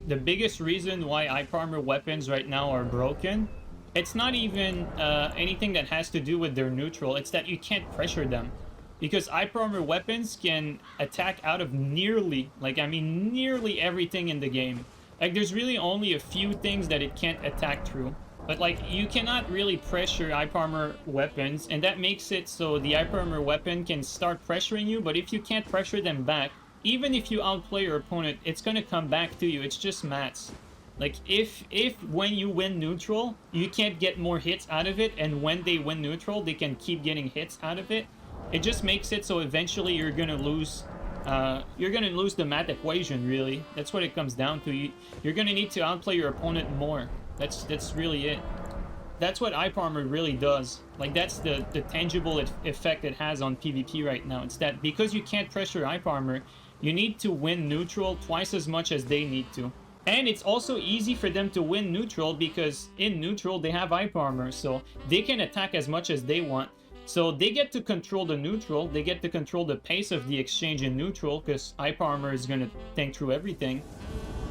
the biggest reason why eye armor weapons right now are broken, it's not even anything that has to do with their neutral. It's that you can't pressure them. Because eye armor weapons can attack out of nearly, like, I mean, nearly everything in the game. Like, there's really only a few things that it can't attack through. But, like, you cannot really pressure eye armor weapons, and that makes it so the eye armor weapon can start pressuring you, but if you can't pressure them back, even if you outplay your opponent, it's gonna come back to you. It's just mats. Like, if when you win neutral, you can't get more hits out of it, and when they win neutral, they can keep getting hits out of it, it just makes it so eventually you're gonna lose the mat equation, really. That's what it comes down to. You're gonna need to outplay your opponent more. That's really it. That's what eye armor really does. Like, that's the tangible effect it has on PvP right now. It's that because you can't pressure eye armor, you need to win neutral twice as much as they need to. And it's also easy for them to win neutral because in neutral they have eye armor, so they can attack as much as they want. So they get to control the neutral, they get to control the pace of the exchange in neutral because eye armor is going to tank through everything.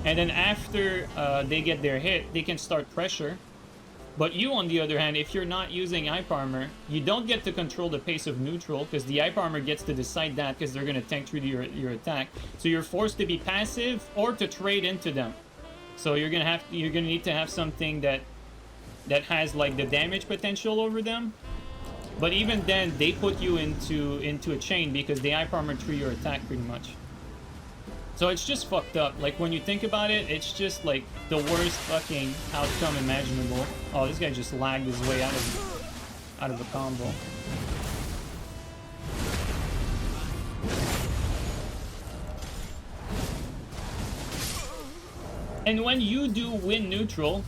And then after they get their hit, they can start pressure. But you, on the other hand, if you're not using eye armor, you don't get to control the pace of neutral because the eye armor gets to decide that because they're going to tank through your attack. So you're forced to be passive or to trade into them. So you're gonna need to have something that has like the damage potential over them. But even then, they put you into a chain because they eye armor through your attack pretty much. So it's just fucked up. Like, when you think about it, it's just like the worst fucking outcome imaginable. Oh, this guy just lagged his way out of a combo. And when you do win neutral,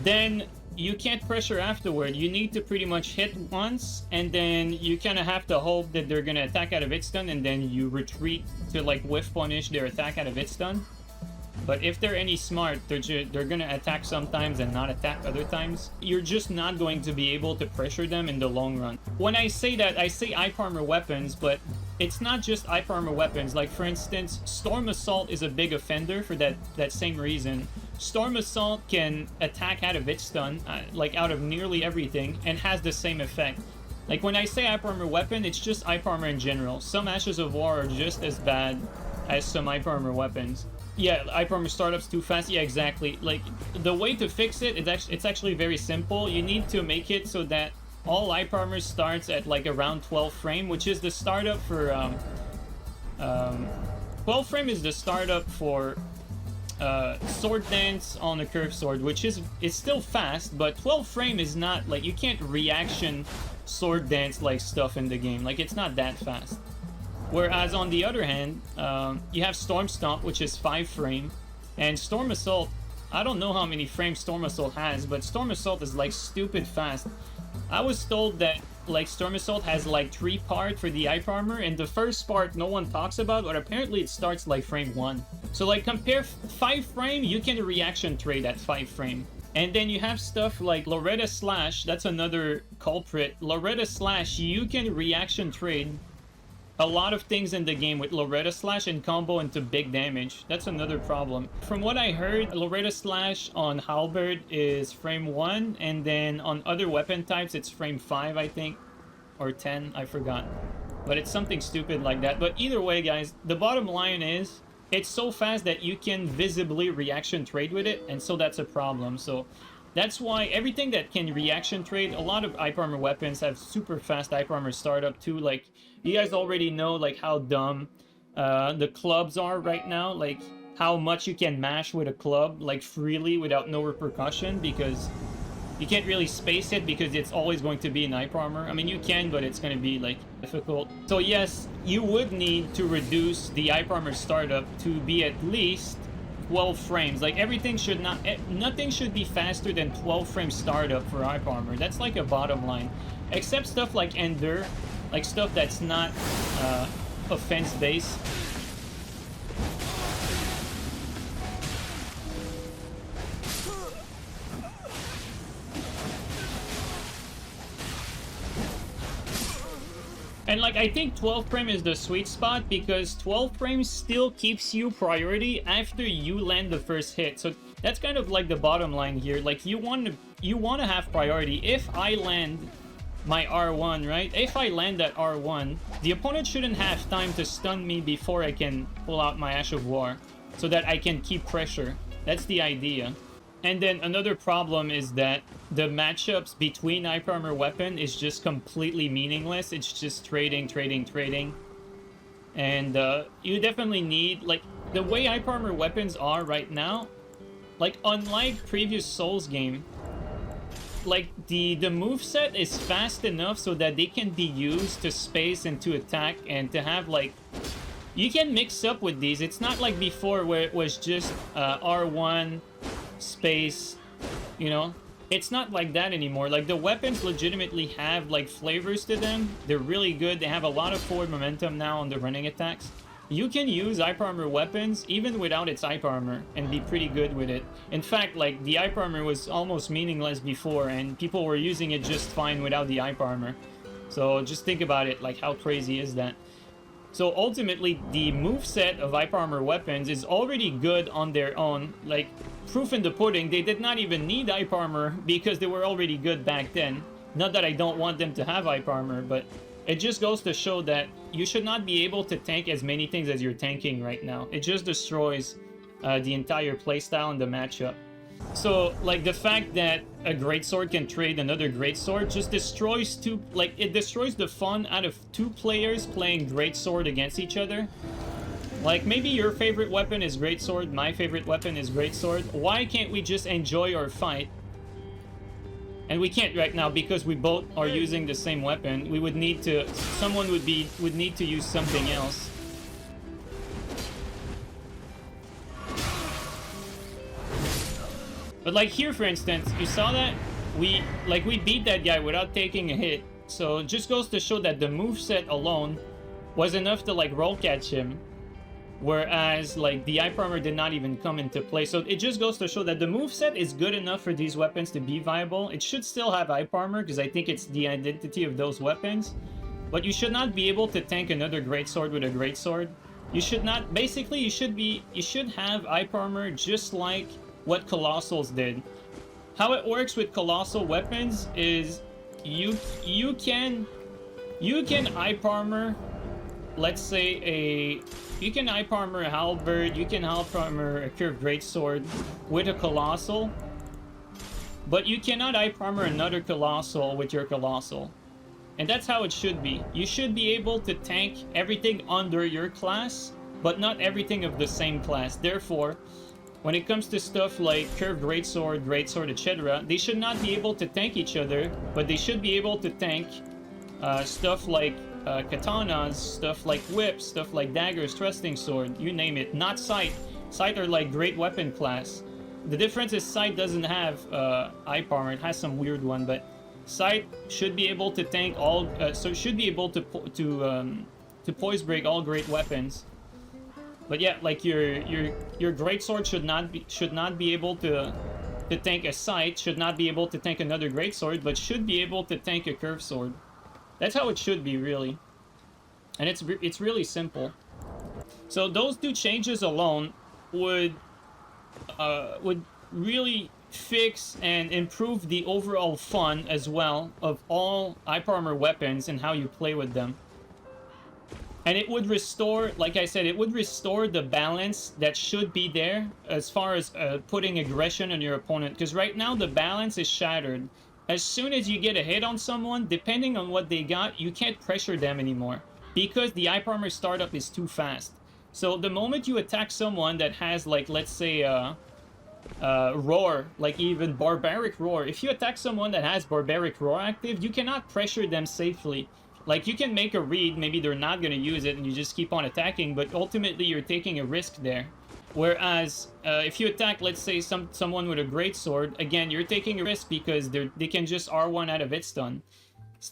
then you can't pressure afterward. You need to pretty much hit once, and then you kind of have to hope that they're gonna attack out of its stun, and then you retreat to like whiff punish their attack out of its stun. But if they're any smart, they're gonna attack sometimes and not attack other times. You're just not going to be able to pressure them in the long run. When I say that, I say eye armor weapons, but it's not just eye armor weapons. Like, for instance, Storm Assault is a big offender for that same reason. Storm Assault can attack out of its stun, like out of nearly everything, and has the same effect. Like, when I say eye armor weapon, it's just eye armor in general. Some Ashes of War are just as bad as some eye armor weapons. Yeah, eye armor startups too fast. Yeah, exactly. Like, the way to fix it, it's actually very simple. You need to make it so that all eye armor starts at like around 12 frame, which is the startup for 12 frame is the startup for sword dance on a curved sword, which is still fast, but 12 frame is not like, you can't reaction sword dance like stuff in the game. Like, it's not that fast. Whereas on the other hand, you have Storm Stomp, which is 5 frame, and Storm Assault, I don't know how many frames Storm Assault has, but Storm Assault is like stupid fast. I was told that like Storm Assault has like 3 parts for the eye armor, and the first part no one talks about, but apparently it starts like frame 1. So like, compare 5 frame, you can reaction trade at 5 frame. And then you have stuff like Loretta Slash, that's another culprit. Loretta Slash, you can reaction trade a lot of things in the game with Loretta Slash and combo into big damage. That's another problem. From what I heard, Loretta Slash on Halberd is frame 1, and then on other weapon types it's frame 5, I think, or 10, I forgot. But it's something stupid like that. But either way, guys, the bottom line is, it's so fast that you can visibly reaction trade with it, and so that's a problem. So that's why everything that can reaction trade, a lot of eye armor weapons have super fast eye armor startup too. Like, you guys already know like how dumb the clubs are right now, like how much you can mash with a club like freely without no repercussion, because you can't really space it because it's always going to be in eye armor. I mean, you can, but it's going to be like difficult. So yes, you would need to reduce the eye armor startup to be at least 12 frames. Like, everything should not, nothing should be faster than 12 frame startup for eye armor. That's like a bottom line, except stuff like Endure, like stuff that's not offense based. And like, I think 12 frame is the sweet spot because 12 frames still keeps you priority after you land the first hit. So that's kind of like the bottom line here. Like, you want to have priority. If I land my R1, right? If I land that R1, the opponent shouldn't have time to stun me before I can pull out my Ash of War, so that I can keep pressure. That's the idea. And then another problem is that the matchups between Hyper Armor Weapon is just completely meaningless. It's just trading. And you definitely need, like, the way Hyper Armor Weapons are right now, like, unlike previous Souls game, like, the moveset is fast enough so that they can be used to space and to attack and to have, like, you can mix up with these. It's not like before where it was just R1 space, you know. It's not like that anymore. Like, the weapons legitimately have, like, flavors to them. They're really good. They have a lot of forward momentum now on the running attacks. You can use Hyper Armor weapons even without its Hyper Armor and be pretty good with it. In fact, like, the Hyper Armor was almost meaningless before, and people were using it just fine without the Hyper Armor. So just think about it, like, how crazy is that? So ultimately, the moveset of Hyper Armor weapons is already good on their own. Like, proof in the pudding, they did not even need Hyper Armor because they were already good back then. Not that I don't want them to have Hyper Armor, but it just goes to show that you should not be able to tank as many things as you're tanking right now. It just destroys the entire playstyle and the matchup. So, like, the fact that a greatsword can trade another greatsword just destroys it destroys the fun out of two players playing greatsword against each other. Like, maybe your favorite weapon is greatsword, my favorite weapon is greatsword. Why can't we just enjoy our fight? And we can't right now because we both are using the same weapon. We would need to, someone would need to use something else. But like here, for instance, you saw that we beat that guy without taking a hit. So it just goes to show that the moveset alone was enough to, like, roll catch him. Whereas, like, the Hyper Armor did not even come into play. So it just goes to show that the moveset is good enough for these weapons to be viable. It should still have Hyper Armor because I think it's the identity of those weapons. But you should not be able to tank another greatsword with a greatsword. You should not, basically you should have Hyper Armor just like what Colossals did. How it works with Colossal weapons is you can Hyper Armor, let's say you can Hyper Armor a halberd, you can Hyper Armor a curved greatsword with a Colossal, but you cannot Hyper Armor another Colossal with your Colossal. And that's how it should be. You should be able to tank everything under your class, but not everything of the same class. Therefore, when it comes to stuff like curved greatsword, etc., they should not be able to tank each other, but they should be able to tank stuff like katanas, stuff like whips, stuff like daggers, thrusting sword, you name it. Not sight. Sight are like great weapon class. The difference is sight doesn't have Hyper Armor. It has some weird one, but sight should be able to tank all. So should be able to poise break all great weapons. But yeah, like your greatsword should not be able to tank a sight, should not be able to tank another greatsword, but should be able to tank a curved sword. That's how it should be, really. And it's really simple. So those two changes alone would really fix and improve the overall fun as well of all Hyper Armor weapons and how you play with them. And it would restore, like I said, it would restore the balance that should be there as far as putting aggression on your opponent. Because right now the balance is shattered. As soon as you get a hit on someone, depending on what they got, you can't pressure them anymore. Because the Hyper Armor startup is too fast. So the moment you attack someone that has, like, let's say, Roar, like even Barbaric Roar. If you attack someone that has Barbaric Roar active, you cannot pressure them safely. Like, you can make a read, maybe they're not going to use it, and you just keep on attacking, but ultimately you're taking a risk there. Whereas, if you attack, let's say, someone with a greatsword, again, you're taking a risk because they can just R1 out of its stun.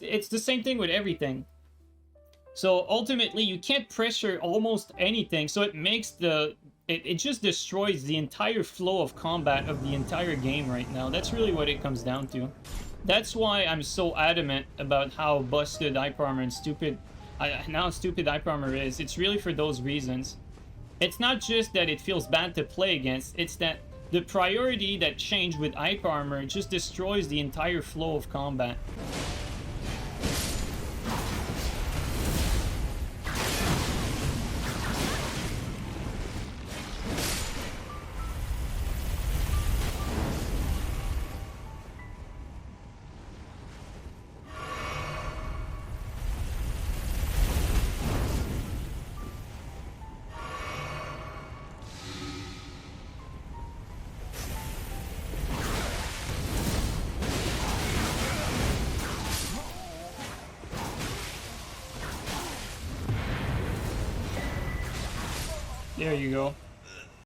It's the same thing with everything. So, ultimately, you can't pressure almost anything, so it makes it just destroys the entire flow of combat of the entire game right now. That's really what it comes down to. That's why I'm so adamant about how busted Hyper Armor and stupid Now stupid hyper armor is, it's really for those reasons. It's not just that it feels bad to play against, it's that the priority that changed with hyper armor just destroys the entire flow of combat. There you go.